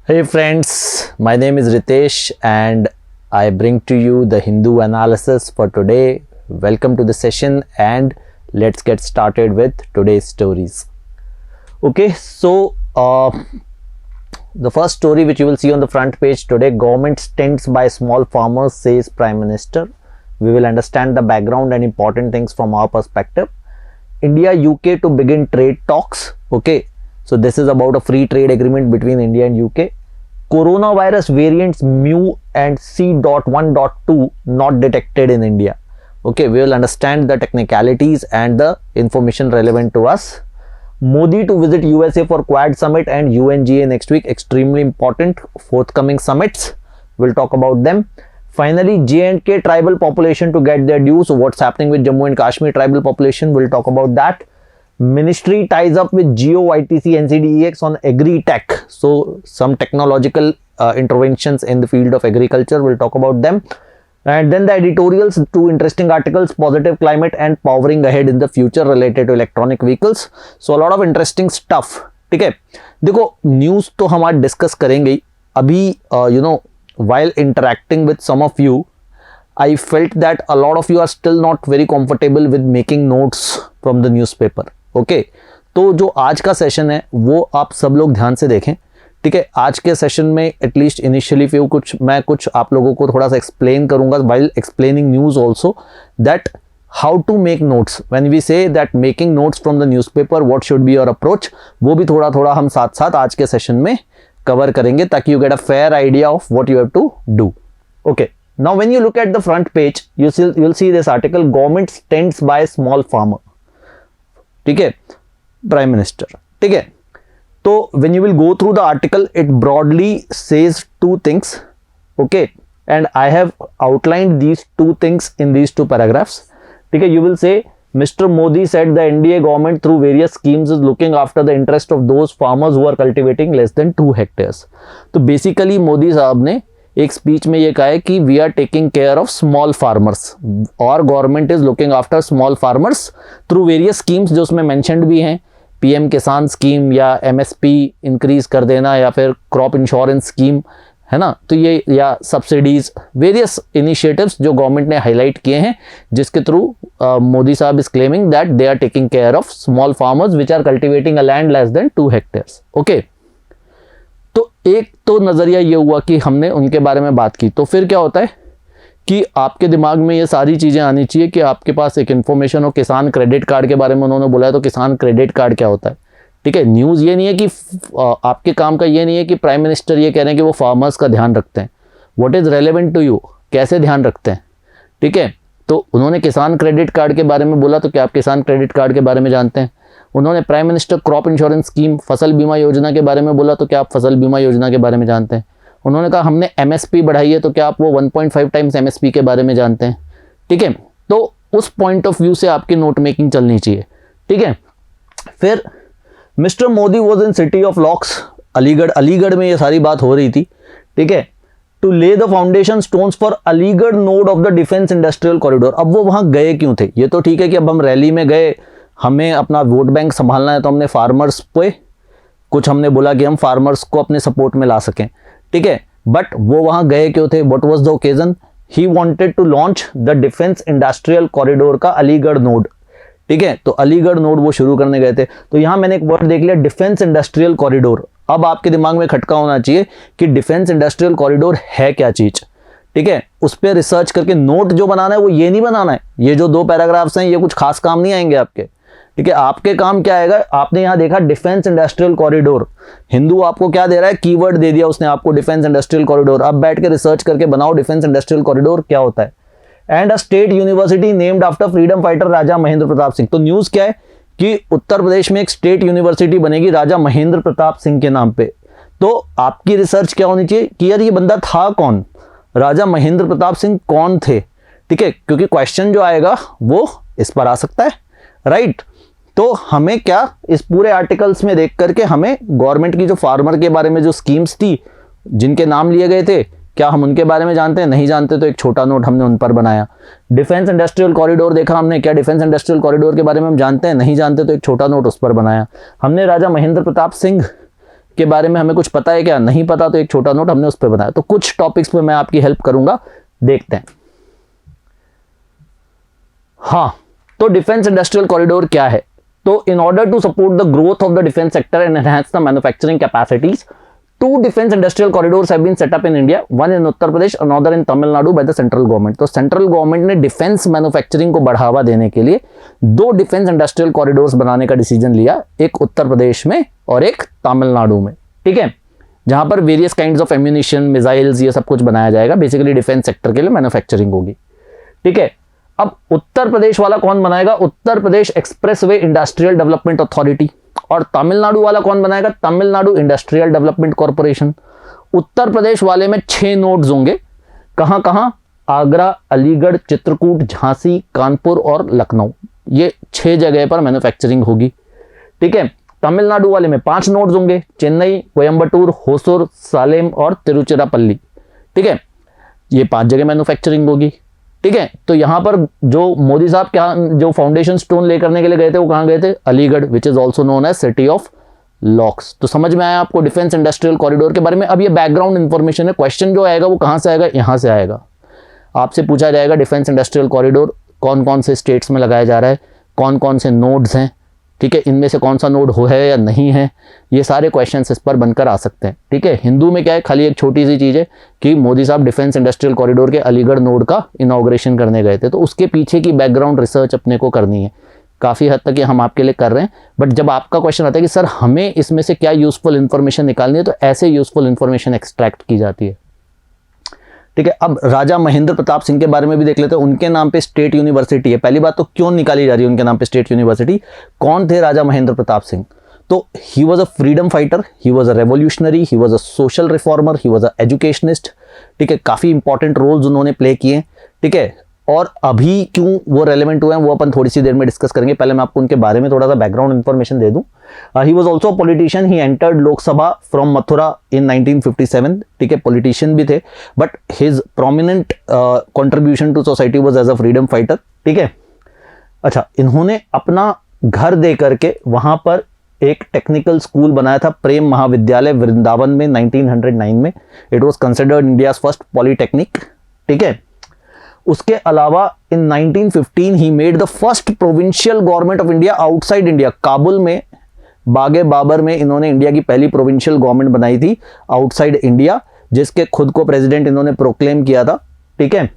Hey friends, my name is Ritesh and I bring to you the Hindu analysis for today. Welcome to the session and let's get started with today's stories. Okay, so the first story which you will see on the front page today, government stands by small farmers, says Prime Minister. We will understand the background and important things from our perspective. India UK to begin trade talks. Okay, so this is about a free trade agreement between India and UK. Coronavirus variants Mu and C.1.2 not detected in India. Okay, we will understand the technicalities and the information relevant to us. Modi to visit USA for Quad Summit and UNGA next week. Extremely important forthcoming summits. We'll talk about them. Finally, J&K tribal population to get their dues. So what's happening with Jammu and Kashmir tribal population? We'll talk about that. Ministry ties up with Jio, ITC, NCDEX on agri-tech. So some technological interventions in the field of agriculture. We'll talk about them. And then the editorials, two interesting articles, positive climate and powering ahead in the future related to electronic vehicles. So a lot of interesting stuff. ठीक है, देखो news तो हम आज discuss करेंगे अभी. While interacting with some of you, I felt that a lot of you are still not very comfortable with making notes from the newspaper. Okay, तो जो आज का सेशन है वो आप सब लोग ध्यान से देखें. ठीक है, आज के सेशन में एटलीस्ट इनिशियली फ्यू मैं कुछ आप लोगों को थोड़ा सा एक्सप्लेन करूंगा while explaining news also that how to make notes. When we say that making notes from the newspaper, what should be your approach, वो भी थोड़ा थोड़ा हम साथ साथ आज के सेशन में कवर करेंगे ताकि you get a fair idea of what you have to do. Okay, now when you look at the front page you will see this article, government stands by small farmer. ठीक है, prime minister. ठीक है, तो when you will go through the article it broadly says two things. Okay, and I have outlined these two things in these two paragraphs. ठीक है, you will से Mr. Modi said the NDA government through various schemes is looking after the interest of those farmers who are cultivating less than 2 hectares. तो basically Modi साहब ने एक speech में ये कहा है कि we are taking care of small farmers और government is looking after small farmers through various schemes जो उसमें मैंशनड भी हैं. पीएम किसान स्कीम या एमएसपी इंक्रीज कर देना या फिर क्रॉप इंश्योरेंस स्कीम है ना, तो ये या सब्सिडीज, वेरियस इनिशिएटिव्स जो गवर्नमेंट ने हाईलाइट किए हैं जिसके थ्रू मोदी साहब is claiming that they are taking care of small farmers which are cultivating a land less than 2 hectares. Okay, तो एक तो नजरिया ये हुआ कि हमने उनके बारे में बात की. तो फिर क्या होता है कि आपके दिमाग में ये सारी चीजें आनी चाहिए कि आपके पास एक इन्फॉर्मेशन हो. किसान क्रेडिट कार्ड के बारे में उन्होंने बोला है, तो किसान क्रेडिट कार्ड क्या होता है. ठीक है, न्यूज़ ये नहीं है कि आपके काम का ये नहीं है कि प्राइम मिनिस्टर ये कह रहे हैं कि वो फार्मर्स का ध्यान रखते हैं. What is relevant to you, कैसे ध्यान रखते हैं. ठीक है, तो उन्होंने किसान क्रेडिट कार्ड के बारे में बोला, तो क्या आप किसान क्रेडिट कार्ड के बारे में जानते हैं. उन्होंने prime minister crop insurance scheme, फसल बीमा योजना के बारे में बोला, तो क्या आप फसल बीमा योजना के बारे में जानते हैं. उन्होंने कहा हमने एमएसपी बढ़ाई है, तो क्या आप वो 1.5 टाइम्स एमएसपी के बारे में जानते हैं. ठीक है, तो उस पॉइंट ऑफ व्यू से आपकी नोट मेकिंग चलनी चाहिए. ठीक है, फिर mister Modi was in city of locks, Aligarh में ये सारी बात हो रही थी. ठीक है, टू ले the foundation stones for Aligarh node of the defence industrial corridor. अब वो वहाँ गए क्यों थे, ये तो ठीक है कि अब हम रैली में गए, हमें अपना वोट बैंक संभालना है, तो हमने फार्मर्स पे कुछ हमने बोला कि हम फार्मर्स को अपने सपोर्ट में ला सकें. ठीक है, बट वो वहाँ गए क्यों थे, what was the occasion. He wanted to launch the defence industrial corridor का अलीगढ़ नोड. ठीक है, तो अलीगढ़ नोड वो शुरू करने गए थे. तो यहां मैंने एक वर्ड देख लिया, डिफेंस इंडस्ट्रियल कॉरिडोर. अब आपके दिमाग में खटका होना चाहिए कि डिफेंस इंडस्ट्रियल कॉरिडोर है क्या चीज. ठीक है, उस पर रिसर्च करके नोट जो बनाना है वो ये नहीं बनाना है. ये जो 2 पैराग्राफ्स हैं ये कुछ खास काम नहीं आएंगे आपके. ठीक है, आपके काम क्या आएगा, आपने यहां देखा डिफेंस इंडस्ट्रियल कॉरिडोर, हिंदू आपको क्या दे रहा है, कीवर्ड दे दिया उसने आपको डिफेंस इंडस्ट्रियल कॉरिडोर. अब बैठ के रिसर्च करके बनाओ डिफेंस इंडस्ट्रियल कॉरिडोर क्या होता है. And a state university named after freedom fighter Raja Mahendra Pratap Singh. तो न्यूज क्या है कि उत्तर प्रदेश में एक स्टेट यूनिवर्सिटी बनेगी राजा महेंद्र प्रताप सिंह के नाम पे. तो आपकी रिसर्च क्या होनी चाहिए कि यार ये बंदा था कौन, राजा महेंद्र प्रताप सिंह कौन थे. ठीक है, क्योंकि क्वेश्चन जो आएगा वो इस पर आ सकता है. राइट, तो हमें क्या इस पूरे आर्टिकल्स में देख करके हमें गवर्नमेंट की जो फार्मर के बारे में जो स्कीम्स थी जिनके नाम लिए गए थे, क्या हम उनके बारे में जानते हैं, नहीं जानते, तो एक छोटा नोट हमने उन पर बनाया. डिफेंस इंडस्ट्रियल कॉरिडोर देखा हमने, क्या डिफेंस इंडस्ट्रियल कॉरिडोर के बारे में हम जानते हैं, नहीं जानते, तो एक छोटा नोट उस पर बनाया. हमने राजा महेंद्र प्रताप सिंह के बारे में हमें कुछ पता है क्या, नहीं पता तो एक छोटा नोट हमने उस पर बनाया। तो कुछ टॉपिक्स पे मैं आपकी हेल्प करूंगा, देखते हैं। हाँ, तो डिफेंस इंडस्ट्रियल कॉरिडोर क्या है? तो in order to support the growth of the defence sector and enhance the manufacturing capacities, two defense industrial corridors have been set up in India, one in Uttar Pradesh, another in Tamil Nadu by the central government। तो central government ने defence manufacturing को बढ़ावा देने के लिए दो defence industrial corridors बनाने का डिसीजन लिया, एक उत्तर प्रदेश में और एक तमिलनाडु में, ठीक है, जहां पर various kinds of ammunition, missiles, ये सब कुछ बनाया जाएगा। बेसिकली डिफेंस सेक्टर के लिए मैन्युफैक्चरिंग होगी, ठीक है। अब उत्तर प्रदेश वाला कौन बनाएगा? Uttar Pradesh expressway industrial development authority. और तमिलनाडु वाला कौन बनाएगा? Tamil Nadu industrial development corporation. Uttar Pradesh वाले में 6 नोड्स होंगे, कहां कहां? आगरा, अलीगढ़, चित्रकूट, झांसी, कानपुर और लखनऊ। ये 6 जगह पर मैन्युफैक्चरिंग होगी, ठीक है। तमिलनाडु वाले में 5 नोड्स होंगे, चेन्नई, कोयंबटूर, होसुर, सालेम और तिरुचिरापल्ली, ठीक है। ये 5 जगह मैन्युफैक्चरिंग होगी, ठीक है। तो यहां पर जो मोदी साहब क्या जो फाउंडेशन स्टोन ले करने के लिए गए थे, वो कहां गए थे? Aligarh, which is also known as city of locks. तो समझ में आया आपको डिफेंस इंडस्ट्रियल कॉरिडोर के बारे में। अब ये बैकग्राउंड इंफॉर्मेशन है, क्वेश्चन जो आएगा वो कहां से आएगा? यहां से आएगा। आपसे पूछा जाएगा डिफेंस इंडस्ट्रियल कॉरिडोर कौन कौन से स्टेट्स में लगाया जा रहा है, कौन कौन से नोड्स हैं, ठीक है, इनमें से कौन सा नोड हो है या नहीं है, ये सारे क्वेश्चंस इस पर बनकर आ सकते हैं, ठीक है। हिंदू में क्या है, खाली एक छोटी सी चीज़ है कि मोदी साहब डिफेंस इंडस्ट्रियल कॉरिडोर के अलीगढ़ नोड का इनॉग्रेशन करने गए थे, तो उसके पीछे की बैकग्राउंड रिसर्च अपने को करनी है। काफ़ी हद तक ये हम आपके लिए कर रहे हैं, बट जब आपका क्वेश्चन आता है कि सर हमें इसमें से क्या यूजफुल इन्फॉर्मेशन निकालनी है, तो ऐसे यूजफुल इन्फॉर्मेशन एक्सट्रैक्ट की जाती है, ठीक है। अब राजा महेंद्र प्रताप सिंह के बारे में भी देख लेते हैं। उनके नाम पे स्टेट यूनिवर्सिटी है। पहली बात तो क्यों निकाली जा रही है उनके नाम पे स्टेट यूनिवर्सिटी? कौन थे राजा महेंद्र प्रताप सिंह? तो he was a freedom fighter, he was a revolutionary, he was a social reformer, he was a educationist, ठीक है। काफ़ी इंपॉर्टेंट रोल्स उन्होंने प्ले किए, ठीक है। और अभी क्यों वो रेलेवेंट हुए हैं वो अपन थोड़ी सी देर में डिस्कस करेंगे। पहले मैं आपको उनके बारे में थोड़ा सा बैकग्राउंड इन्फॉर्मेशन दे दूं। He was also a politician, he entered Lok Sabha from Mathura in 1957, ठीक है, पॉलिटिशियन भी थे, but his prominent contribution to society was as a freedom fighter, ठीक है। अच्छा, इन्होंने अपना घर दे करके वहां पर एक टेक्निकल स्कूल बनाया था, प्रेम महाविद्यालय वृंदावन में 1909 में। It was considered India's first polytechnic, ठीक है। उसके अलावा इन 1915 he made the first provincial government of India outside India. Kabul में बागे बाबर में इन्होंने इंडिया की पहली प्रोविंशियल गवर्नमेंट बनाई थी आउटसाइड इंडिया, जिसके खुद को प्रेसिडेंट इन्होंने प्रोक्लेम किया था, ठीक है।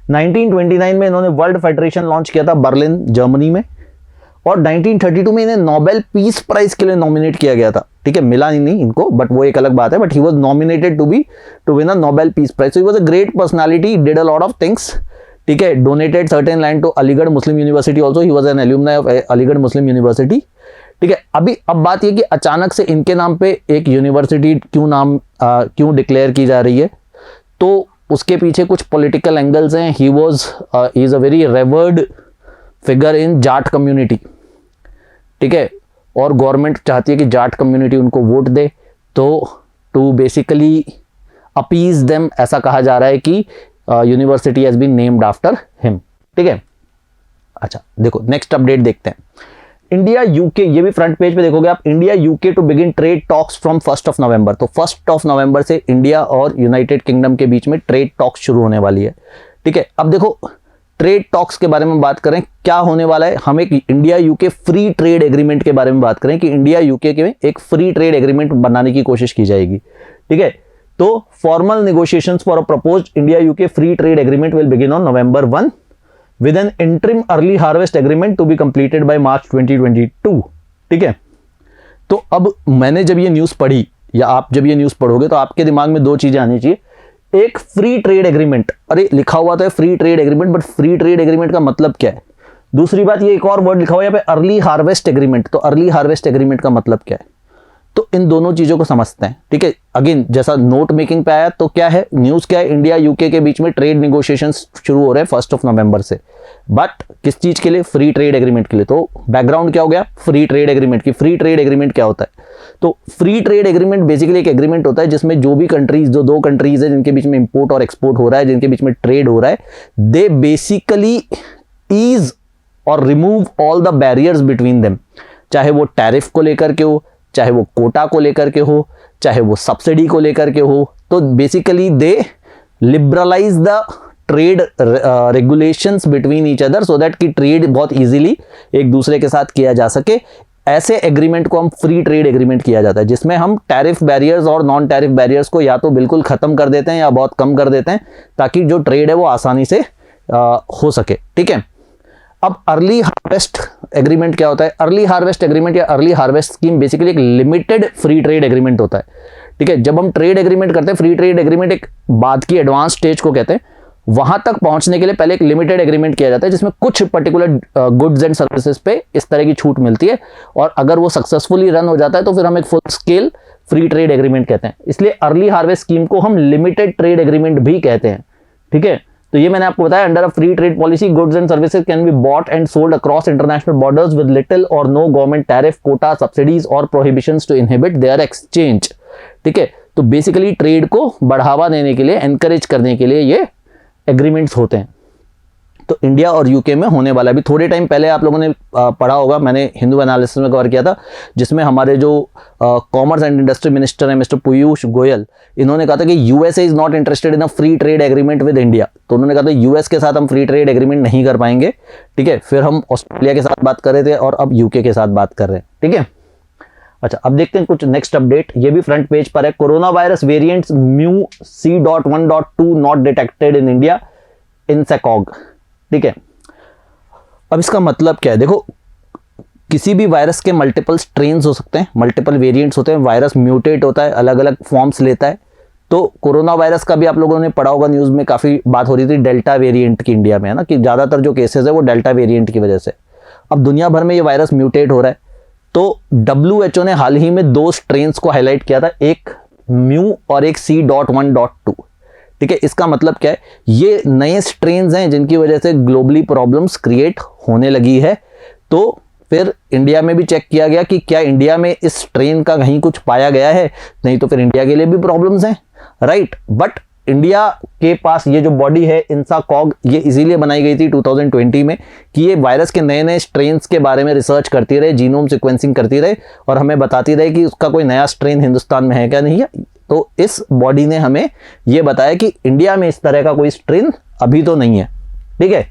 1929 में इन्होंने वर्ल्ड फेडरेशन लॉन्च किया था बर्लिन, जर्मनी में। और 1932 में इन्हें नोबेल पीस प्राइज के लिए नॉमिनेट किया गया था, ठीक है। मिला नहीं इनको, बट वो एक अलग बात है, but he was nominated to win a Nobel peace prize. So he was a great personality, did a lot of things, ठीक है। Donated certain land to Aligarh Muslim university also, he was an alumni of Aligarh Muslim university, ठीक है। अब बात ये कि अचानक से इनके नाम पे एक यूनिवर्सिटी क्यों डिक्लेयर की जा रही है, तो उसके पीछे कुछ पॉलिटिकल एंगल्स हैं। He is a very reward figure in Jat community, ठीक है, और गवर्नमेंट चाहती है कि जाट कम्युनिटी उनको वोट दे, तो टू बेसिकली अपीज देम, ऐसा कहा जा रहा है कि university has been named after him, ठीक है। अच्छा, देखो नेक्स्ट अपडेट देखते हैं। इंडिया यूके, ये भी फ्रंट पेज पे देखोगे आप, India UK to begin trade talks from 1 November. तो 1 नवंबर से इंडिया और यूनाइटेड किंगडम के बीच में ट्रेड टॉक्स शुरू होने वाली है, ठीक है। अब देखो ट्रेड टॉक्स के बारे में बात करें, क्या होने वाला है, हम एक India UK free trade agreement के बारे में बात करें कि इंडिया यूके के एक फ्री ट्रेड एग्रीमेंट बनाने की कोशिश की जाएगी, ठीक है। तो formal negotiations for a proposed India UK free trade agreement will begin on November 1 with an interim early harvest agreement to be completed by March 2022, ठीक है। तो अब मैंने जब ये न्यूज़ पढ़ी, या आप जब ये न्यूज़ पढ़ोगे, तो आपके दिमाग में 2 चीजें आनी चाहिए। एक, फ्री ट्रेड एग्रीमेंट, अरे लिखा हुआ तो free trade agreement, but free trade agreement का मतलब क्या है? दूसरी बात, ये एक और वर्ड लिखा हुआ है यहाँ पे, अर्ली हार्वेस्ट एग्रीमेंट। तो अर्ली हार्वेस्ट एग्रीमेंट का मतलब क्या है? तो इन दोनों चीजों को समझते हैं, ठीक है। अगेन जैसा नोट मेकिंग पे आया, तो क्या है न्यूज, क्या है, इंडिया यूके के बीच में ट्रेड निगोशिएशंस शुरू हो रहे हैं 1 नवंबर से, बट किस चीज के लिए? फ्री ट्रेड एग्रीमेंट के लिए। तो बैकग्राउंड क्या हो गया फ्री ट्रेड एग्रीमेंट की? फ्री ट्रेड एग्रीमेंट क्या होता है? तो फ्री ट्रेड एग्रीमेंट बेसिकली एक एग्रीमेंट होता है जिसमें जो भी कंट्रीज, जो 2 कंट्रीज है जिनके बीच में इंपोर्ट और एक्सपोर्ट हो रहा है, जिनके बीच में ट्रेड हो रहा है, दे बेसिकली ईज और remove all the barriers between them, चाहे वो टैरिफ को लेकर के हो, चाहे वो कोटा को लेकर के हो, चाहे वो सब्सिडी को लेकर के हो। तो basically they liberalise the trade regulations between each other so that कि ट्रेड बहुत इजीली एक दूसरे के साथ किया जा सके। ऐसे एग्रीमेंट को हम फ्री ट्रेड एग्रीमेंट किया जाता है, जिसमें हम टैरिफ बैरियर्स और नॉन टैरिफ बैरियर्स को या तो बिल्कुल खत्म कर देते हैं या बहुत कम कर देते हैं, ताकि जो ट्रेड है वो आसानी से हो सके। ठीक है, अब अर्ली हार्वेस्ट एग्रीमेंट क्या होता है? अर्ली हार्वेस्ट एग्रीमेंट या अर्ली हार्वेस्ट स्कीम बेसिकली एक लिमिटेड फ्री ट्रेड एग्रीमेंट होता है। ठीक है, जब हम ट्रेड एग्रीमेंट करते हैं, फ्री ट्रेड एग्रीमेंट एक बाद की एडवांस स्टेज को कहते हैं, वहां तक पहुंचने के लिए पहले एक लिमिटेड एग्रीमेंट किया जाता है, जिसमें कुछ पर्टिकुलर गुड्स एंड सर्विसेज पे इस तरह की छूट मिलती है, और अगर वो सक्सेसफुली रन हो जाता है तो फिर हम एक full scale free trade agreement कहते हैं। इसलिए अर्ली हार्वेस्ट स्कीम को हम लिमिटेड ट्रेड एग्रीमेंट भी कहते हैं। ठीक है, तो ये मैंने आपको बताया, under a free trade policy goods and services can be bought and sold across international borders with little or no government tariff, quota, subsidies or prohibitions to inhibit their exchange. ठीक है, तो बेसिकली ट्रेड को बढ़ावा देने के लिए, encourage करने के लिए ये एग्रीमेंट्स होते हैं। तो इंडिया और यूके में होने वाला, भी थोड़े टाइम पहले आप लोगों ने पढ़ा होगा, मैंने हिंदू एनालिसिस में कवर किया था, जिसमें हमारे जो कॉमर्स एंड इंडस्ट्री मिनिस्टर हैं मिस्टर पीयूष गोयल, इन्होंने कहा था कि USA is not interested in a free trade agreement with India. तो उन्होंने कहा था यूएस के साथ हम फ्री ट्रेड एग्रीमेंट नहीं कर पाएंगे। ठीक है, फिर हम ऑस्ट्रेलिया के साथ बात कर रहे थे और अब यूके के साथ बात कर रहे हैं। ठीक है, अच्छा, अब देखते हैं कुछ नेक्स्ट अपडेट, ये भी फ्रंट पेज पर है। Corona virus variants mu C.1.2 not detected in India in SACOG। ठीक है, अब इसका मतलब क्या है? देखो, किसी भी वायरस के मल्टीपल स्ट्रेन्स हो सकते हैं, मल्टीपल वेरिएंट्स होते हैं, वायरस म्यूटेट होता है, अलग अलग फॉर्म्स लेता है। तो कोरोना वायरस का भी आप लोगों ने पढ़ा होगा, न्यूज़ में काफ़ी बात हो रही थी डेल्टा वेरिएंट की इंडिया में, है ना, कि ज़्यादातर जो केसेस है वो डेल्टा वेरिएंट की वजह से। अब दुनिया भर में ये वायरस म्यूटेट हो रहा है, तो WHO ने हाल ही में 2 स्ट्रेन्स को हाईलाइट किया था, एक म्यू और एक C.1.2। ठीक है, इसका मतलब क्या है? ये नए स्ट्रेन्स हैं जिनकी वजह से ग्लोबली प्रॉब्लम्स क्रिएट होने लगी है। तो फिर इंडिया में भी चेक किया गया कि क्या इंडिया में इस स्ट्रेन का कहीं कुछ पाया गया है, नहीं तो फिर इंडिया के लिए भी प्रॉब्लम्स हैं, राइट। बट इंडिया के पास ये जो बॉडी है INSACOG, ये इसीलिए बनाई गई थी 2020 में कि ये वायरस के नए नए स्ट्रेन्स के बारे में रिसर्च करती रहे, जीनोम सिक्वेंसिंग करती रहे और हमें बताती रहे कि उसका कोई नया स्ट्रेन हिंदुस्तान में है क्या नहीं है। तो इस बॉडी ने हमें ये बताया कि इंडिया में इस तरह का कोई स्ट्रेन अभी तो नहीं है। ठीक है,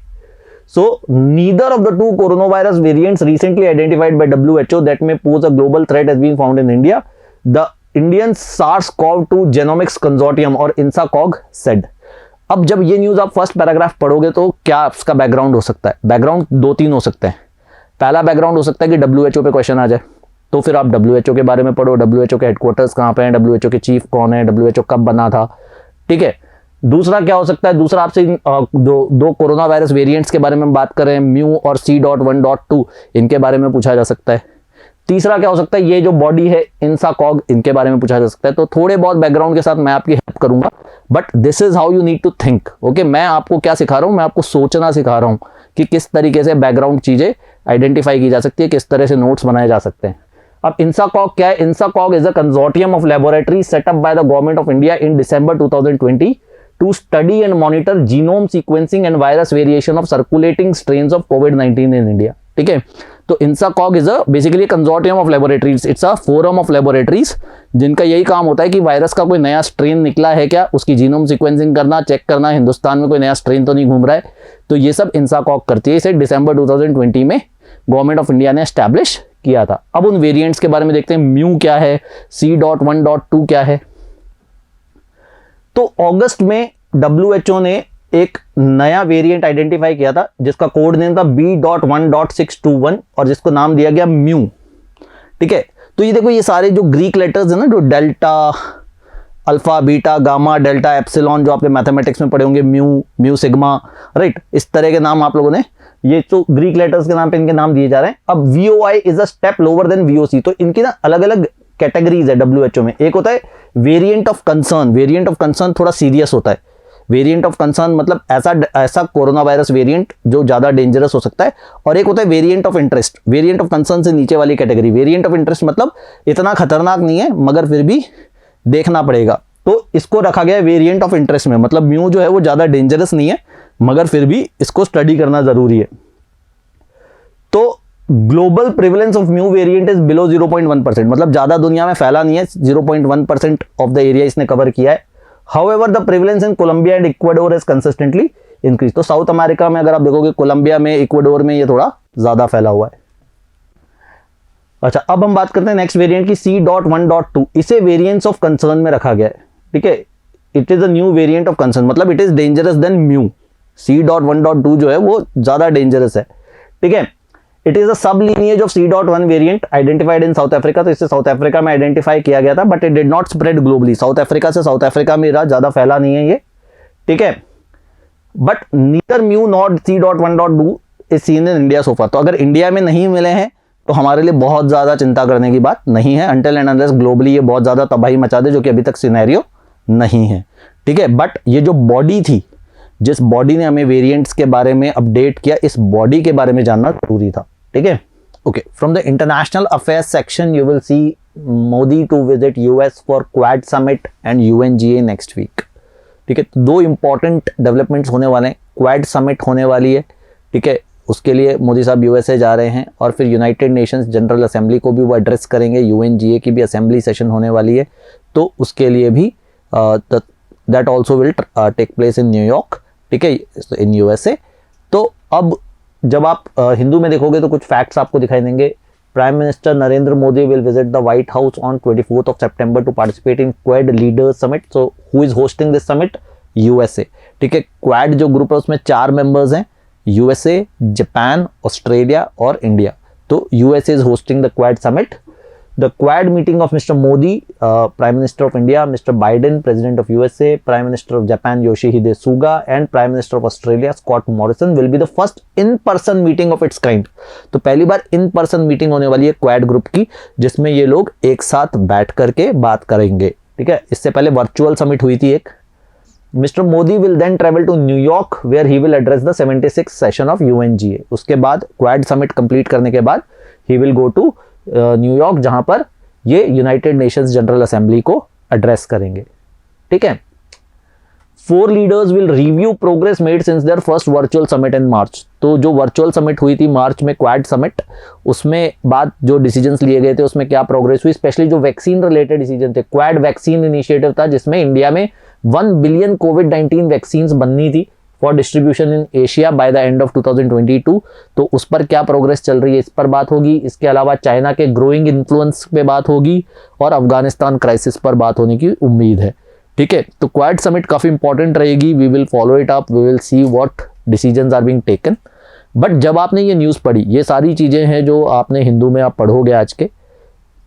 so neither of the 2 coronavirus variants recently identified by WHO that may pose a global threat has been found in India. The Indian SARS-CoV-2 Genomics Consortium और INSACOG said। अब जब ये न्यूज़ आप फर्स्ट पैराग्राफ पढ़ोगे तो क्या इसका background हो सकता है? बैकग्राउंड 2-3 हो सकते हैं। पहला बैकग्राउंड हो सकता है कि WHO पे क्वेश्चन आ जाए, तो फिर आप WHO के बारे में पढ़ो, WHO के हेडक्वार्टर्स कहाँ पे हैं, WHO के चीफ कौन है, WHO कब बना था। ठीक है, दूसरा क्या हो सकता है? दूसरा आपसे दो कोरोना वायरस वेरिएंट्स के बारे में बात कर रहे हैं, म्यू और C.1.2, इनके बारे में पूछा जा सकता है। तीसरा क्या हो सकता है? ये जो बॉडी है INSACOG, इनके बारे में पूछा जा सकता है। तो थोड़े बहुत बैकग्राउंड के साथ मैं आपकी हेल्प करूंगा, but this is how you need to think. Okay, मैं आपको क्या सिखा रहा हूं? मैं आपको सोचना सिखा रहा हूं कि किस तरीके से बैकग्राउंड चीजें आइडेंटिफाई की जा सकती है, किस तरह से नोट्स बनाए जा सकते हैं। अब INSACOG क्या है? INSACOG is a consortium of laboratory set up by the government of India in December 2020 to study and monitor genome sequencing and virus variation of circulating strains of COVID-19 in India। ठीक है, तो INSACOG is a basically consortium of laboratories, it's a forum of laboratories जिनका यही काम होता है कि virus का कोई नया स्ट्रेन निकला है क्या, उसकी जीनोम सीक्वेंसिंग करना, चेक करना हिंदुस्तान में कोई नया स्ट्रेन तो नहीं घूम रहा है। तो ये सब INSACOG करती है। इसे December 2020 में गवर्नमेंट ऑफ इंडिया ने एस्टैब्लिश किया था। अब उन वेरिएंट्स के बारे में देखते हैं, म्यू क्या है, C.1.2 क्या है। तो अगस्त में WHO ने एक नया वेरिएंट आइडेंटिफाई किया था जिसका कोड नेम था B.1.621 और जिसको नाम दिया गया म्यू। ठीक है, तो ये देखो, ये सारे जो ग्रीक लेटर्स हैं ना, जो delta, alpha, beta, gamma, delta, epsilon, जो आपने मैथमेटिक्स में पढ़े होंगे, म्यू सिग्मा, राइट, इस तरह के नाम आप लोगों ने, ये तो ग्रीक लेटर्स के नाम पे इनके नाम दिए जा रहे हैं। अब VOI is a step lower than VOC। तो इनकी ना अलग अलग कैटेगरीज है WHO में। एक होता है variant of concern. Variant of concern थोड़ा सीरियस होता है। वेरिएंट ऑफ कंसर्न मतलब ऐसा कोरोना वायरस वेरिएंट जो ज़्यादा डेंजरस हो सकता है। और एक होता है variant of interest. Variant of concern से नीचे वाली कैटेगरी। वेरिएंट ऑफ इंटरेस्ट मतलब इतना खतरनाक नहीं है मगर फिर भी देखना पड़ेगा, तो इसको रखा गया है वेरिएंट ऑफ इंटरेस्ट में। मतलब म्यू जो है वो ज़्यादा डेंजरस नहीं है मगर फिर भी इसको स्टडी करना ज़रूरी है। तो global prevalence of mu variant is below 0.1%, मतलब ज्यादा दुनिया में फैला नहीं है, 0.1% ऑफ द एरिया इसने कवर किया है। However the prevalence in Colombia and Ecuador is consistently increase. तो साउथ अमेरिका में अगर आप देखोगे, कोलंबिया में, इक्वाडोर में ये थोड़ा ज्यादा फैला हुआ है। अच्छा, अब हम बात करते हैं नेक्स्ट वेरिएंट की, C.1.2। इसे वेरिएंट्स ऑफ कंसर्न में रखा गया है, ठीक है। It is a new variant of concern, मतलब it is dangerous then mu. C.1.2 जो है वो ज्यादा डेंजरस है, ठीक है। It is a sub lineage of C.1 variant identified in South Africa. तो इसे साउथ अफ्रीका में आइडेंटिफाई किया गया था, but it did not spread globally. South Africa से साउथ अफ्रीका में ज्यादा फैला नहीं है ये, ठीक है। But neither mu not C.1.2 is seen in India so far. तो अगर इंडिया में नहीं मिले हैं तो हमारे लिए बहुत ज्यादा चिंता करने की बात नहीं है, अनटिल एंड अनलेस ग्लोबली ये बहुत ज्यादा तबाही मचा दे, जो कि अभी तक सिनेरियो नहीं है, ठीक है। बट ये जो बॉडी थी, जिस बॉडी ने हमें वेरिएंट्स के बारे में अपडेट किया, इस बॉडी के बारे में जानना जरूरी था, ठीक है। Okay, from the international affairs section you will see Modi to visit US for Quad summit and UNGA next week, ठीक है। तो दो इंपॉर्टेंट डेवलपमेंट्स होने वाले हैं, क्वाड समिट होने वाली है, ठीक है। उसके लिए मोदी साहब USA जा रहे हैं, और फिर यूनाइटेड नेशंस जनरल असेंबली को भी वो एड्रेस करेंगे। UNGA की भी असेंबली सेशन होने वाली है, तो उसके लिए भी that also will take place in New York, ठीक है, इन USA। तो अब जब आप हिंदू में देखोगे तो कुछ फैक्ट्स आपको दिखाई देंगे। Prime minister Narendra Modi will visit the White House on 24th of September to participate in Quad leaders summit. So who is hosting this summit? USA, ठीक है। क्वाड जो ग्रुप है उसमें 4 मेंबर्स हैं, USA, जापान, ऑस्ट्रेलिया और इंडिया। तो USA is hosting the quad summit. The Quad meeting of Mr. Modi, Prime Minister of India, Mr. Biden, President of USA, Prime Minister of Japan, Yoshihide Suga, and Prime Minister of Australia, Scott Morrison, will be the first in-person meeting of its kind. तो पहली बार in-person meeting होने वाली है Quad group की, जिसमें ये लोग एक साथ बैठ करके बात करेंगे, ठीक है। इससे पहले वर्चुअल समिट हुई थी एक। Mr. Modi will then travel to New York, where he will address the 76th session of UNGA. उसके बाद Quad summit complete करने के बाद he will go to New York, जहां पर ये यूनाइटेड नेशंस जनरल असेंबली को एड्रेस करेंगे, ठीक है। 4 leaders will review progress made since their first virtual summit in March. तो जो वर्चुअल समिट हुई थी मार्च में, क्वाड समिट, उसमें बाद जो डिसीजंस लिए गए थे उसमें क्या प्रोग्रेस हुई, स्पेशली जो वैक्सीन रिलेटेड डिसीजन थे। क्वाड वैक्सीन इनिशिएटिव था, जिसमें इंडिया में 1 बिलियन कोविड-19 वैक्सीन बननी थी for distribution in Asia by the end of 2022। तो उस पर क्या प्रोग्रेस चल रही है, इस पर बात होगी। इसके अलावा चाइना के ग्रोइंग इन्फ्लुएंस पे बात होगी, और अफगानिस्तान क्राइसिस पर बात होने की उम्मीद है, ठीक है। तो क्वाड समिट काफी इंपॉर्टेंट रहेगी। We will follow it up, we will see what decisions are being taken. But जब आपने ये न्यूज़ पढ़ी, ये सारी चीजें हैं जो आपने हिंदू में आप पढ़ोगे आज के,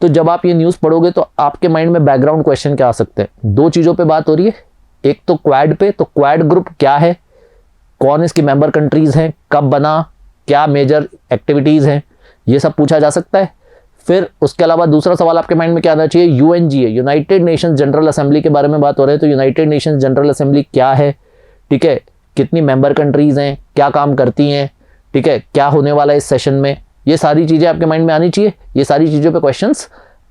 तो जब आप ये न्यूज़ पढ़ोगे तो आपके माइंड में बैकग्राउंड क्वेश्चन क्या आ सकते हैं? 2 चीज़ों पे बात हो रही है, एक तो क्वाड पे, तो क्वाड ग्रुप क्या है, कौन इसकी मेंबर कंट्रीज हैं, कब बना, क्या मेजर एक्टिविटीज हैं, ये सब पूछा जा सकता है। फिर उसके अलावा दूसरा सवाल आपके माइंड में क्या आना चाहिए, UNGA, United nations general assembly के बारे में बात हो रही है। तो यूनाइटेड नेशंस जनरल असेंबली क्या है, ठीक है, कितनी मेंबर कंट्रीज हैं, क्या काम करती हैं, ठीक है, क्या होने वाला है इस सेशन में, ये सारी चीजें आपके माइंड में आनी चाहिए। ये सारी चीजों पे क्वेश्चंस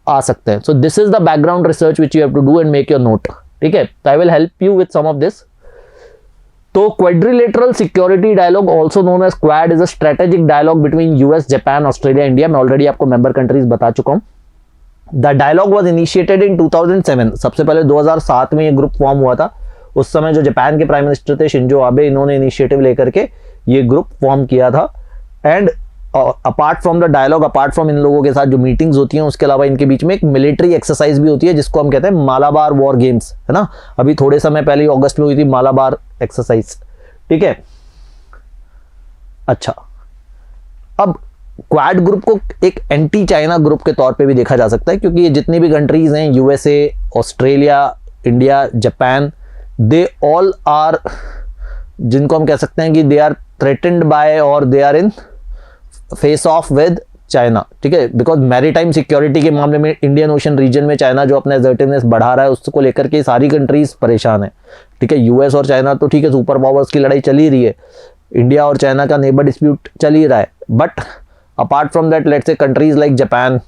आ सकते हैं। So this is the background research which you have to do and make your note, ठीक है। I will help you with some of this. तो quadrilateral security dialogue, also known as Quad, is a strategic dialogue between US, Japan, Australia, India. मैं already आपको member countries बता चुका हूं। The dialogue was initiated in 2007। सबसे पहले 2007 में ये ग्रुप फॉर्म हुआ था। उस समय जो जापान के प्राइम मिनिस्टर थे शिंजो आबे, इन्होंने इनिशिएटिव लेकर के ये ग्रुप फॉर्म किया था। And apart from the dialogue, apart from इन लोगों के साथ जो मीटिंग्स होती हैं, उसके अलावा इनके बीच में एक मिलिट्री एक्सरसाइज भी होती है, जिसको हम कहते हैं मालाबार वॉर गेम्स, है ना। अभी थोड़े समय पहले अगस्त में हुई थी मालाबार एक्सरसाइज, ठीक है। अच्छा, अब क्वाड ग्रुप को एक एंटी चाइना ग्रुप के तौर पे भी देखा जा सकता है, क्योंकि ये जितनी भी कंट्रीज हैं, USA, Australia, India, Japan, they all are, जिनको हम कह सकते हैं कि दे आर थ्रेटेंड बाय और they are in face of with China, ठीक है। बिकॉज मैरीटाइम सिक्योरिटी के मामले में इंडियन ओशन रीजन में चाइना जो अपना असर्टिवनेस बढ़ा रहा है, उसको लेकर के सारी कंट्रीज परेशान है, ठीक है। US और चाइना तो ठीक है, सुपर पावर्स की लड़ाई चल ही रही है, इंडिया और चाइना का नेबर डिस्प्यूट चल ही रहा है। But apart from that, let's say countries like Japan,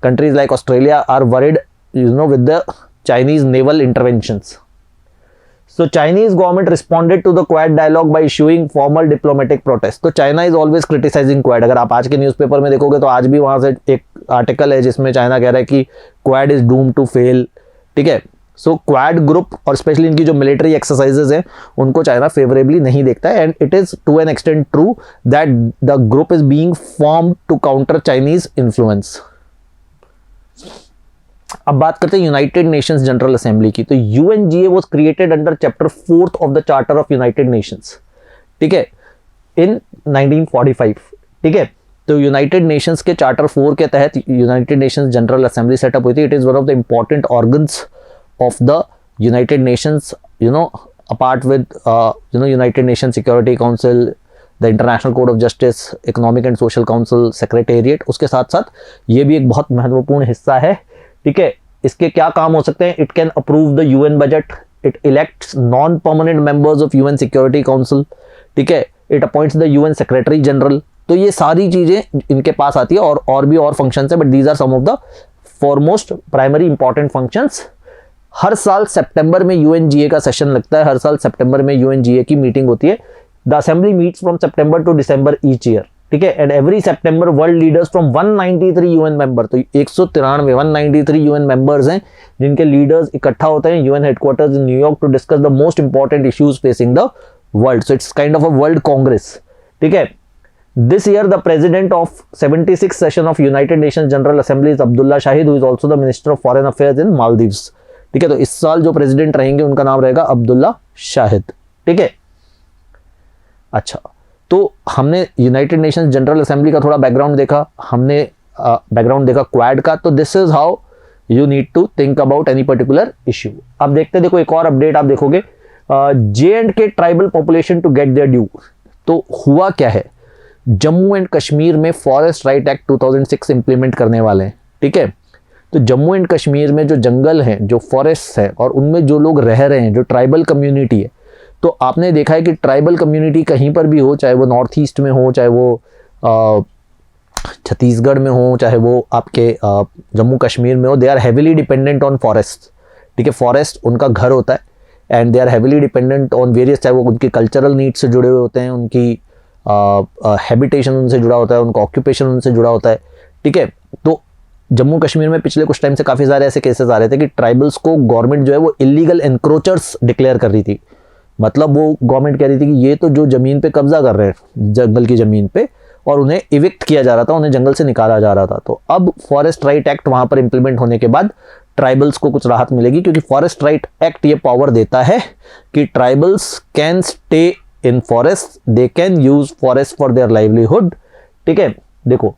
countries like Australia are worried, with the Chinese naval interventions. So Chinese government responded to the Quad dialogue by issuing formal diplomatic protest. तो China is always criticising Quad. अगर आप आज के newspaper में देखोगे तो आज भी वहां से एक आर्टिकल है जिसमें चाइना कह रहा है कि Quad is doom to fail. ठीक है. सो क्वाड ग्रुप और स्पेशली इनकी जो मिलिट्री एक्सरसाइजेज हैं उनको चाइना फेवरेबली नहीं देखता है. And it is to an extent true that the group is being formed to counter Chinese influence. अब बात करते हैं यूनाइटेड नेशंस जनरल असेंबली की. तो UNGA was created under chapter 4 of the charter of United Nations. ठीक है. इन 1945. ठीक है. तो यूनाइटेड नेशंस के चार्टर 4 के तहत United nations general assembly setup हुई थी. It is one of the important organs of the United Nations, apart with United Nations Security Council, the International Court of Justice, Economic and Social Council, Secretariat. उसके साथ साथ ये भी एक बहुत महत्वपूर्ण हिस्सा है. ठीक है. इसके क्या काम हो सकते हैं? It can approve the UN budget, it elects non permanent members of UN security council. ठीक है. It appoints the UN secretary general. तो ये सारी चीजें इनके पास आती है और भी और फंक्शंस है, but these are some of the foremost primary important functions. हर साल सितंबर में यूएनजीए का सेशन लगता है. हर साल सितंबर में यूएनजीए की मीटिंग होती है. The assembly meets from September to December each year. ठीक है. And every September world leaders from 193 UN member, तो 193 यूएन मेंबर्स हैं जिनके लीडर्स इकट्ठा होते हैं UN headquarters in New York to discuss the most important issues facing the world. So it's kind of a world congress. ठीक है. This year, the president of 76th session of United Nations General Assembly is Abdullah Shahid, who is also the Minister of Foreign Affairs in Maldives. ठीक है. तो इस साल जो president रहेंगे उनका नाम रहेगा अब्दुल्ला शाहिद. ठीक है. अच्छा, तो हमने यूनाइटेड नेशंस जनरल असेंबली का थोड़ा बैकग्राउंड देखा, हमने बैकग्राउंड देखा क्वाड का. तो this is how you need to think about any particular issue. अब देखते देखो एक और अपडेट आप देखोगे, J&K tribal population to get their due. तो हुआ क्या है, जम्मू एंड कश्मीर में फॉरेस्ट राइट एक्ट 2006 इंप्लीमेंट करने वाले हैं. ठीक है. तो जम्मू एंड कश्मीर में जो जंगल हैं, जो फॉरेस्ट है और उनमें जो लोग रह रहे हैं, जो ट्राइबल कम्युनिटी है, तो आपने देखा है कि ट्राइबल कम्युनिटी कहीं पर भी हो, चाहे वो नॉर्थ ईस्ट में हो, चाहे वो छत्तीसगढ़ में हो, चाहे वो आपके जम्मू कश्मीर में हो, they are heavily dependent on forest. ठीक है. फॉरेस्ट उनका घर होता है and they are heavily dependent on various, चाहे वो उनकी कल्चरल नीड्स से जुड़े हुए होते हैं, उनकी हैबिटेशन उनसे जुड़ा होता है, उनका ऑक्यूपेशन उनसे जुड़ा होता है. ठीक है. तो जम्मू कश्मीर में पिछले कुछ टाइम से काफ़ी सारे ऐसे केसेस आ रहे थे कि ट्राइबल्स को गवर्नमेंट जो है वो इलीगल एनक्रोचर्स डिक्लेयर कर रही थी. मतलब वो गवर्नमेंट कह रही थी कि ये तो जो ज़मीन पे कब्जा कर रहे हैं, जंगल की ज़मीन पे, और उन्हें इविक्ट किया जा रहा था, उन्हें जंगल से निकाला जा रहा था. तो अब फॉरेस्ट राइट एक्ट वहाँ पर इंप्लीमेंट होने के बाद ट्राइबल्स को कुछ राहत मिलेगी, क्योंकि फॉरेस्ट राइट एक्ट ये पावर देता है कि tribals can stay in forest, they can use forest for their livelihood. ठीक है. देखो,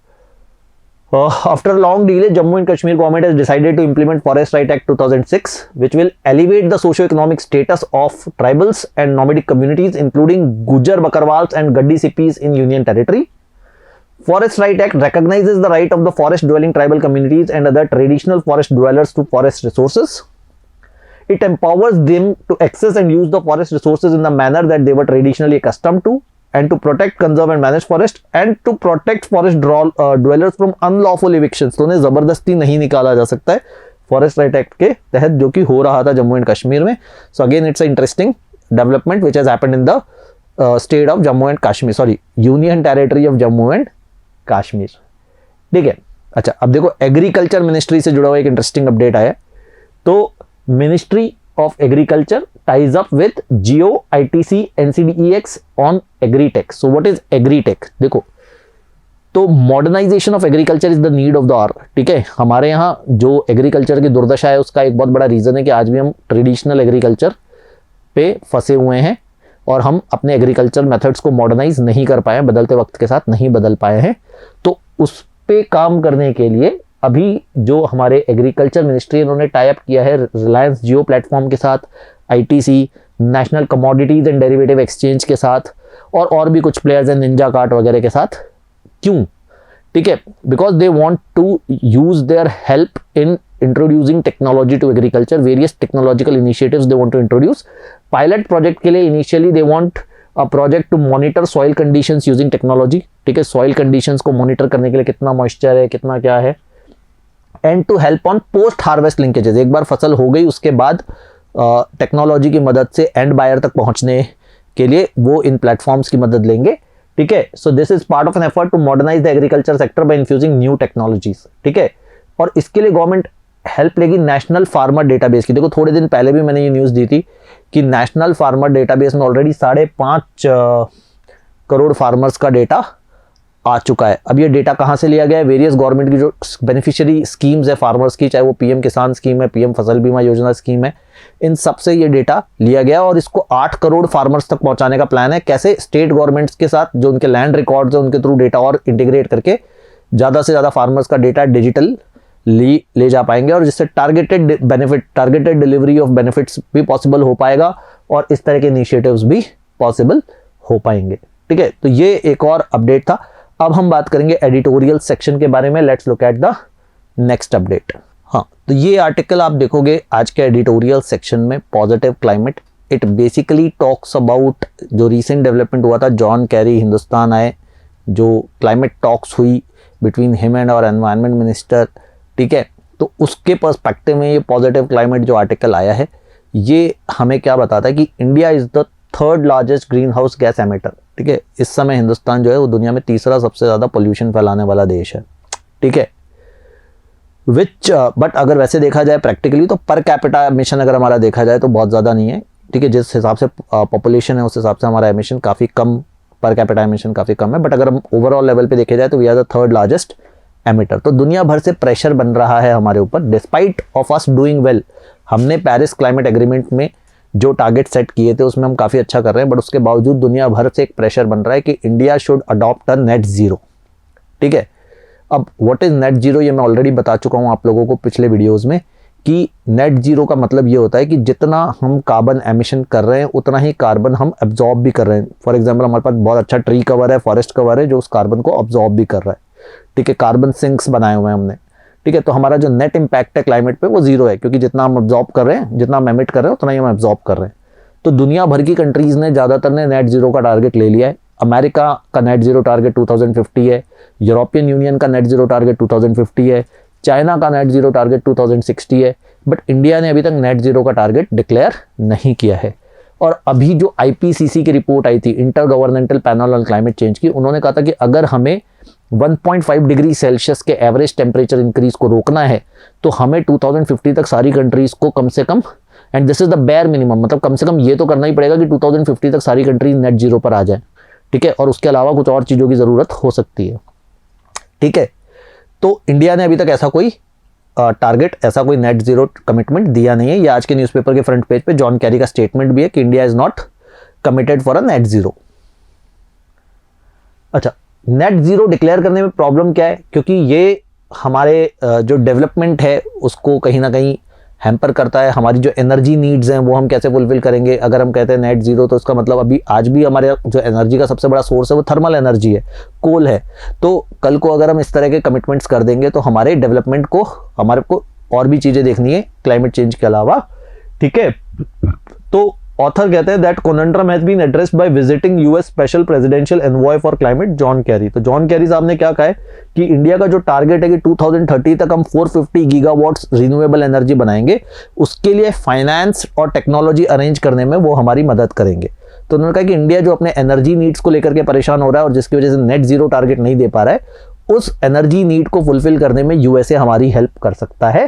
after a long delay, Jammu and Kashmir government has decided to implement Forest Right Act 2006, which will elevate the socio-economic status of tribals and nomadic communities, including Gujar Bakarwals and Gaddi Sippis in Union Territory. Forest Right Act recognizes the right of the forest-dwelling tribal communities and other traditional forest dwellers to forest resources. It empowers them to access and use the forest resources in the manner that they were traditionally accustomed to, and to protect, conserve and manage forest, and to protect forest dwellers from unlawful evictions. तो उन्हें ज़बरदस्ती नहीं निकाला जा सकता है forest right act के तहत, जो कि हो रहा था जम्मू एंड कश्मीर में. So again it's a interesting development which has happened in the state of Jammu and Kashmir, sorry union territory of Jammu and Kashmir. ठीक है. अच्छा, अब देखो एग्रीकल्चर मिनिस्ट्री से जुड़ा हुआ एक इंटरेस्टिंग अपडेट आया. तो ministry of Agriculture ties up with Geo, ITC, NCDEX on Agritech. So what is Agritech? देखो, तो modernisation of agriculture is the need of the hour. ठीक है. हमारे यहाँ जो एग्रीकल्चर की दुर्दशा है उसका एक बहुत बड़ा रीज़न है कि आज भी हम ट्रेडिशनल एग्रीकल्चर पे फंसे हुए हैं और हम अपने एग्रीकल्चर मेथड्स को मॉडर्नाइज नहीं कर पाए हैं, बदलते वक्त के साथ नहीं बदल पाए हैं. तो उस पे काम करने के लिए अभी जो हमारे एग्रीकल्चर मिनिस्ट्री इन्होंने टाई अप किया है रिलायंस जियो प्लेटफॉर्म के साथ, ITC, national commodities and derivative exchange के साथ, और भी कुछ प्लेयर्स हैं, निंजा कार्ट वगैरह के साथ. क्यों? ठीक है. Because they want to use their help in introducing technology to agriculture. Various technological initiatives they want to introduce. Pilot project के लिए initially they want a project to monitor soil conditions using technology. ठीक है. Soil conditions को monitor करने के लिए कितना moisture है, कितना क्या है, and to help on post harvest linkages. एक बार फसल हो गई उसके बाद टेक्नोलॉजी की मदद से एंड बायर तक पहुंचने के लिए वो इन प्लेटफॉर्म्स की मदद लेंगे। ठीक है, so this is part of an effort to modernise the agriculture sector by infusing new technologies. ठीक है, और इसके लिए गवर्नमेंट हेल्प लेगी नेशनल फार्मर डेटाबेस की। देखो थोड़े दिन पहले भी मैंने ये न्यूज़ दी थी कि नेशनल फार्मर डेटाबेस में ऑलरेडी 5.5 करोड़ फार्मर्स का डेटा आ चुका है। अब ये डेटा कहाँ से लिया गया है? वेरियस गवर्नमेंट की जो बेनिफिशियरी स्कीम्स है फार्मर्स की, चाहे वो पीएम किसान स्कीम है, पीएम फसल बीमा योजना स्कीम है, इन सब से ये डेटा लिया गया और इसको 8 करोड़ फार्मर्स तक पहुंचाने का प्लान है। कैसे? स्टेट गवर्नमेंट्स के साथ जो उनके लैंड रिकॉर्ड्स है उनके थ्रू डेटा और इंटीग्रेट करके ज़्यादा से ज़्यादा फार्मर्स का डेटा डिजिटल ले जा पाएंगे और जिससे टारगेटेड डिलीवरी ऑफ बेनिफिट्स भी पॉसिबल हो पाएगा और इस तरह के इनिशिएटिव्स भी पॉसिबल हो पाएंगे। ठीक है, तो ये एक और अपडेट था। अब हम बात करेंगे एडिटोरियल सेक्शन के बारे में। Let's look at the next update. हाँ, तो ये आर्टिकल आप देखोगे आज के एडिटोरियल सेक्शन में, positive climate. It basically talks about जो रीसेंट डेवलपमेंट हुआ था, जॉन कैरी हिंदुस्तान आए, जो क्लाइमेट टॉक्स हुई बिटवीन हिम एंड और एनवायरनमेंट मिनिस्टर। ठीक है, तो उसके पर्सपेक्टिव में ये पॉजिटिव क्लाइमेट जो आर्टिकल आया है ये हमें क्या बताता है कि India is the 3rd largest green house gas emitter. ठीक है, इस समय हिंदुस्तान जो है वो दुनिया में 3रा सबसे ज़्यादा पोल्यूशन फैलाने वाला देश है। ठीक है, बट अगर वैसे देखा जाए प्रैक्टिकली तो पर कैपिटा एमिशन अगर हमारा देखा जाए तो बहुत ज़्यादा नहीं है। ठीक है, जिस हिसाब से पॉपुलेशन है उस हिसाब से हमारा एमिशन काफ़ी कम, पर कैपिटा एमिशन काफ़ी कम है। बट अगर हम ओवरऑल लेवल पे देखे जाए तो we are the 3rd largest emitter. तो दुनिया भर से प्रेशर बन रहा है हमारे ऊपर। Despite of us doing well, हमने पेरिस क्लाइमेट एग्रीमेंट में जो टारगेट सेट किए थे उसमें हम काफ़ी अच्छा कर रहे हैं, बट उसके बावजूद दुनिया भर से एक प्रेशर बन रहा है कि India should adopt a net zero. ठीक है, अब व्हाट इज नेट जीरो ये मैं ऑलरेडी बता चुका हूँ आप लोगों को पिछले वीडियोज़ में कि नेट जीरो का मतलब ये होता है कि जितना हम कार्बन एमिशन कर रहे हैं उतना ही कार्बन हम एब्जॉर्ब भी कर रहे हैं। फॉर एग्जाम्पल हमारे पास बहुत अच्छा ट्री कवर है, फॉरेस्ट कवर है जो उस कार्बन को अब्जॉर्ब भी कर रहा है। ठीक है, कार्बन सिंक्स बनाए हुए हैं हमने। ठीक है, तो हमारा जो नेट इम्पैक्ट है क्लाइमेट पे वो जीरो है, क्योंकि जितना हम अब्जॉर्ब कर रहे हैं, जितना हम एमिट कर रहे हैं उतना ही हम अब्जॉर्ब कर रहे हैं। तो दुनिया भर की कंट्रीज़ ने ज़्यादातर ने नेट जीरो का टारगेट ले लिया है। अमेरिका का नेट जीरो टारगेट 2050 है, यूरोपियन यूनियन का नेट जीरो टारगेट 2050 है, चाइना का नेट जीरो टारगेट 2060 है, बट इंडिया ने अभी तक नेट जीरो का टारगेट डिक्लेयर नहीं किया है। और अभी जो IPCC की रिपोर्ट आई थी, inter governmental panel on climate change की, उन्होंने कहा था कि अगर हमें 1.5 डिग्री सेल्सियस के एवरेज टेम्परेचर इंक्रीज को रोकना है तो हमें 2050 तक सारी कंट्रीज को कम से कम, and this is the bare minimum, मतलब कम से कम ये तो करना ही पड़ेगा कि 2050 तक सारी कंट्रीज नेट जीरो पर आ जाए। ठीक है, और उसके अलावा कुछ और चीज़ों की ज़रूरत हो सकती है। ठीक है, तो इंडिया ने अभी तक ऐसा कोई टारगेट, ऐसा कोई नेट जीरो कमिटमेंट दिया नहीं है। ये आज के न्यूज़पेपर के फ्रंट पेज पे जॉन कैरी का स्टेटमेंट भी है कि India is not committed for a net zero. अच्छा, नेट जीरो डिक्लेयर करने में प्रॉब्लम क्या है? क्योंकि ये हमारे जो डेवलपमेंट है उसको कहीं ना कहीं हैम्पर करता है। हमारी जो एनर्जी नीड्स हैं वो हम कैसे फुलफिल करेंगे? अगर हम कहते हैं नेट जीरो तो इसका मतलब अभी आज भी हमारे जो एनर्जी का सबसे बड़ा सोर्स है वो थर्मल एनर्जी है, कोल है। तो कल को अगर हम इस तरह के कमिटमेंट्स कर देंगे तो हमारे डेवलपमेंट को, हमारे को और भी चीज़ें देखनी है क्लाइमेट चेंज के अलावा। ठीक है, तो ऑथर कहते हैं that conundrum has been addressed by visiting US special presidential envoy for climate John Kerry. तो जॉन कैरी साहब ने क्या कहा है कि इंडिया का जो टारगेट है कि 2030 तक हम 450 गीगावाट्स रिन्यूएबल एनर्जी बनाएंगे, उसके लिए फाइनेंस और टेक्नोलॉजी अरेंज करने में वो हमारी मदद करेंगे। तो उन्होंने कहा कि इंडिया जो अपने एनर्जी नीड्स को लेकर के परेशान हो रहा है और जिसकी वजह से नेट जीरो टारगेट नहीं दे पा रहा है, उस एनर्जी नीड को फुलफिल करने में यूएसए हमारी हेल्प कर सकता है।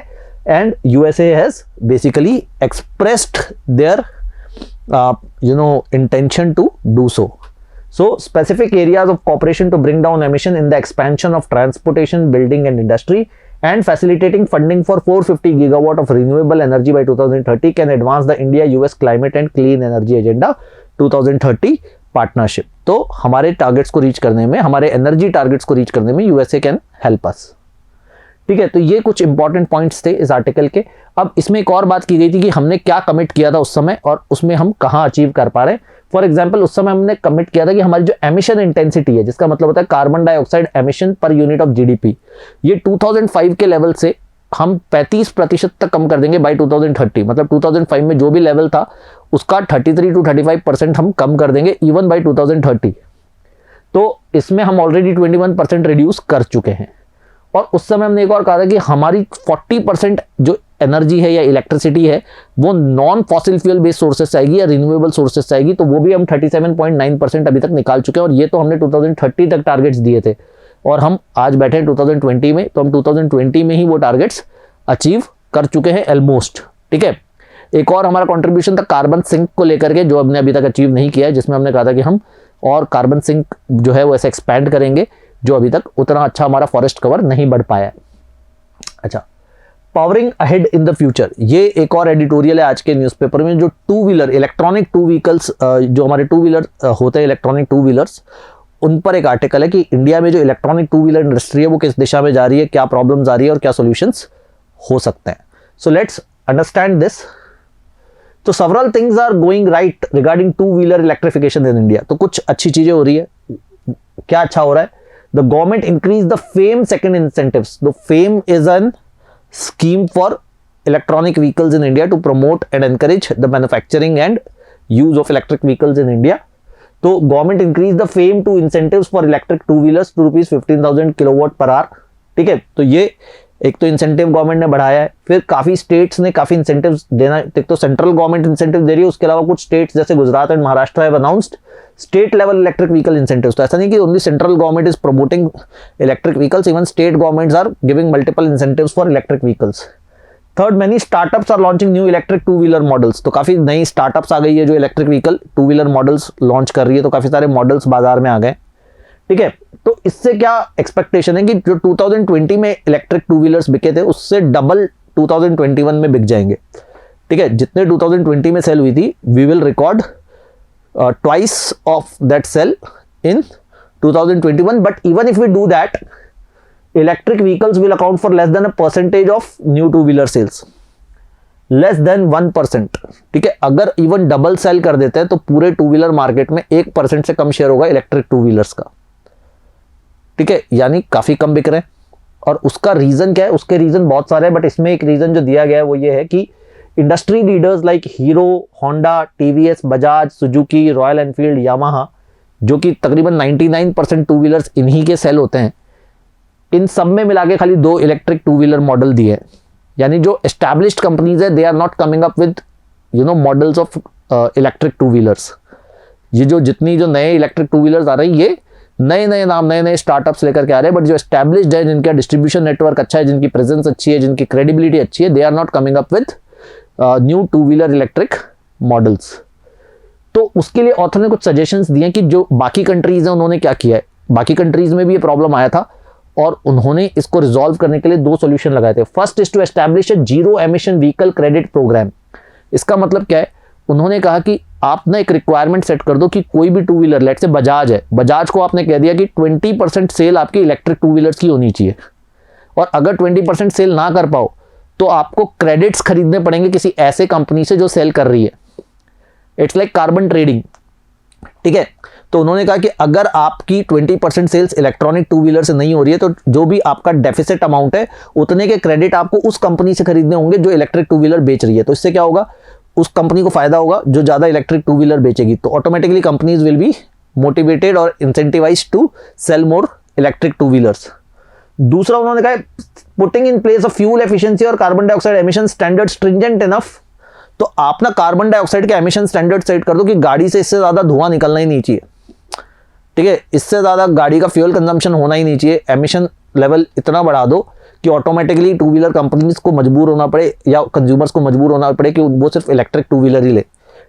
And USA has basically expressed their intention to do so. So specific areas of cooperation to bring down emission in the expansion of transportation, building and industry, and facilitating funding for 450 gigawatt of renewable energy by 2030 can advance the India-US climate and clean energy agenda 2030 partnership. तो हमारे targets को reach करने में, हमारे energy targets को reach करने में USA can help us. ठीक है, तो ये कुछ इंपॉर्टेंट पॉइंट्स थे इस आर्टिकल के। अब इसमें एक और बात की गई थी कि हमने क्या कमिट किया था उस समय और उसमें हम कहाँ अचीव कर पा रहे हैं। फॉर एग्जांपल उस समय हमने कमिट किया था कि हमारी जो एमिशन इंटेंसिटी है, जिसका मतलब होता है carbon dioxide emission per unit of GDP, ये 2005 के लेवल से हम 35% तक कम कर देंगे बाय 2030। मतलब 2005 में जो भी लेवल था उसका 33 to 35% हम कम कर देंगे इवन बाय 2030। तो इसमें हम ऑलरेडी 21% रिड्यूस कर चुके हैं। और उस समय हमने एक और कहा था कि हमारी 40% जो एनर्जी है या इलेक्ट्रिसिटी है वो non fossil fuel based sources से आएगी या रिन्यूएबल सोर्सेस से आएगी, तो वो भी हम 37.9% अभी तक निकाल चुके हैं। और ये तो हमने 2030 तक टारगेट्स दिए थे और हम आज बैठे हैं 2020 में, तो हम 2020 में ही वो टारगेट्स अचीव कर चुके हैं ऑलमोस्ट। ठीक है, एक और हमारा कंट्रीब्यूशन था कार्बन सिंक को लेकर के, जो हमने अभी तक अचीव नहीं किया है, जिसमें हमने कहा था कि हम और कार्बन सिंक जो है वो ऐसे एक्सपैंड करेंगे, जो अभी तक उतना अच्छा हमारा फॉरेस्ट कवर नहीं बढ़ पाया है। अच्छा, powering ahead in the future, ये एक और एडिटोरियल है आज के न्यूज़पेपर में। जो two wheeler electronic two vehicles, जो हमारे टू व्हीलर होते हैं इलेक्ट्रॉनिक टू व्हीलर्स, उन पर एक आर्टिकल है कि इंडिया में जो इलेक्ट्रॉनिक टू व्हीलर इंडस्ट्री है वो किस दिशा में जा रही है, क्या प्रॉब्लम्स आ रही है और क्या सॉल्यूशंस हो सकते हैं। So let's understand this. तो several things are going right regarding two wheeler electrification in India। तो कुछ अच्छी चीजें हो रही है। क्या अच्छा हो रहा है? The government increased the FAME second incentives। The FAME is an scheme for electronic vehicles in India to promote and encourage the manufacturing and use of electric vehicles in India। तो government increased the FAME to incentives for electric two wheelers to rupees 15,000 kilowatt per hour। ठीक है, तो ये एक तो incentive government ने बढ़ाया है, फिर काफी स्टेट्स ने काफी इंसेंटिव्स देना, एक तो सेंट्रल गवर्नमेंट इंसेंटिव दे रही है, उसके अलावा कुछ स्टेट्स जैसे Gujarat and Maharashtra have announced state level electric vehicle incentives. तो ऐसा नहीं कि only central government is promoting electric vehicles, even state governments are giving multiple incentives for electric vehicles. Third, many startups are launching new electric two wheeler models. तो काफी नई startups आ गई है जो electric vehicle two wheeler models launch कर रही है, तो काफी सारे मॉडल्स बाजार में आ गए। ठीक है, तो इससे क्या एक्सपेक्टेशन है कि जो 2020 में इलेक्ट्रिक टू व्हीलर्स बिके थे उससे डबल 2021 में बिक जाएंगे। ठीक है, जितने 2020 में सेल हुई थी we will record twice of that sale in 2021। But even if we do that, electric vehicles will account for less than a percentage of new two wheeler sales, less than 1%। ठीक है, अगर even double cell कर देते हैं तो पूरे two wheeler market में 1% से कम शेयर होगा इलेक्ट्रिक टू व्हीलर्स का। ठीक है, यानी काफी कम बिक रहे हैं। और उसका रीजन क्या है? उसके रीजन बहुत सारे हैं, बट इसमें एक रीजन जो दिया गया है वो ये है कि industry leaders like hero, Honda, TVS, Bajaj, Suzuki, royal Enfield, Yamaha, जो कि तकरीबन 99% टू व्हीलर्स इन्हीं के सेल होते हैं, इन सब में मिला के खाली 2 इलेक्ट्रिक टू व्हीलर मॉडल दिए हैं। यानी जो एस्टैब्लिश्ड कंपनीज है they are not coming up with models of electric two wheelers. ये जो जितनी जो नए इलेक्ट्रिक टू व्हीलर्स आ रहे हैं ये नए नए नाम, नए नए स्टार्टअप्स लेकर के आ रहे हैं, बट जो एस्टैब्लिश्ड है, जिनका डिस्ट्रीब्यूशन नेटवर्क अच्छा है, जिनकी प्रेजेंस अच्छी है, जिनकी क्रेडिबिलिटी अच्छी है, they are not coming up with new two wheeler electric models. तो उसके लिए ऑथर ने कुछ सजेशंस दिए कि जो बाकी कंट्रीज हैं उन्होंने क्या किया है। बाकी कंट्रीज में भी ये प्रॉब्लम आया था और उन्होंने इसको रिजॉल्व करने के लिए 2 सॉल्यूशन लगाए थे। First is to establish a zero emission vehicle credit program. इसका मतलब क्या है? उन्होंने कहा कि आप ना एक रिक्वायरमेंट सेट कर दो कि कोई भी टू व्हीलर, लेट से बजाज है, बजाज को आपने कह दिया कि 20% सेल आपकी इलेक्ट्रिक टू व्हीलर्स की होनी चाहिए, और अगर 20% सेल ना कर पाओ तो आपको क्रेडिट्स खरीदने पड़ेंगे किसी ऐसे कंपनी से जो सेल कर रही है। It's like carbon trading. ठीक है, तो उन्होंने कहा कि अगर आपकी 20% सेल्स इलेक्ट्रॉनिक टू व्हीलर से नहीं हो रही है तो जो भी आपका डेफिसिट अमाउंट है उतने के क्रेडिट आपको उस कंपनी से खरीदने होंगे जो इलेक्ट्रिक टू व्हीलर बेच रही है। तो इससे क्या होगा? उस कंपनी को फायदा होगा जो ज्यादा इलेक्ट्रिक टू व्हीलर बेचेगी, तो automatically companies will be motivated और incentivised to sell more electric two wheelers. दूसरा उन्होंने कहा putting in place of fuel efficiency और carbon dioxide emission standard stringent enough. तो आप ना कार्बन डाइऑक्साइड के एमिशन स्टैंडर्ड सेट कर दो कि गाड़ी से इससे ज्यादा धुआं निकलना ही नहीं चाहिए। ठीक है, इससे ज्यादा गाड़ी का फ्यूल कंजम्पशन होना ही नहीं चाहिए। एमिशन लेवल इतना बढ़ा दो कि ऑटोमेटिकली टू व्हीलर कंपनीज को मजबूर होना पड़े या कंज्यूमर्स को मजबूर होना पड़े कि वो सिर्फ इलेक्ट्रिक टू व्हीलर ही ले।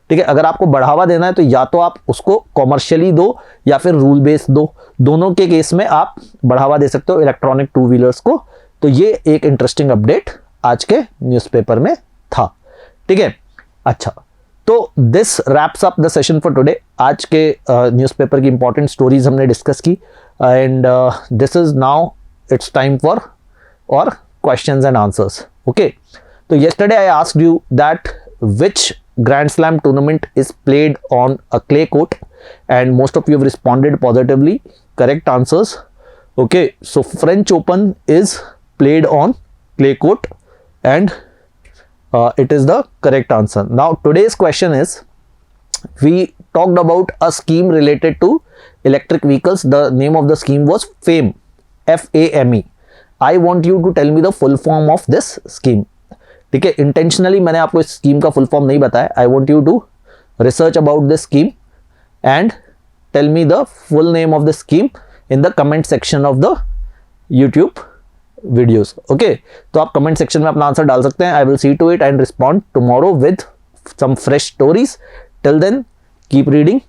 ठीक है, अगर आपको बढ़ावा देना है तो या तो आप उसको कॉमर्शियली दो या फिर रूल बेस दो, दोनों के केस में आप बढ़ावा दे सकते हो इलेक्ट्रॉनिक टू व्हीलर्स को। तो ये एक इंटरेस्टिंग अपडेट आज के न्यूज़पेपर में था। ठीक है, अच्छा, तो this wraps up the session for today. आज के न्यूज़पेपर की इंपॉर्टेंट स्टोरीज हमने डिस्कस की and this is now it's time for और questions and answers. Okay, so yesterday I asked you that which Grand Slam tournament is played on a clay court and most of you have responded positively. Correct answers. Okay, so French Open is played on clay court and it is the correct answer. Now today's question is, we talked about a scheme related to electric vehicles. The name of the scheme was FAME, F-A-M-E. I want you to tell me the full form of this scheme. ठीक है, intentionally मैंने आपको इस scheme का full form नहीं बताया. I want you to research about this scheme and tell me the full name of the scheme in the comment section of the YouTube videos. Okay, तो आप कमेंट सेक्शन में अपना answer डाल सकते हैं. I will see to it and respond tomorrow with some fresh stories. Till then, keep reading,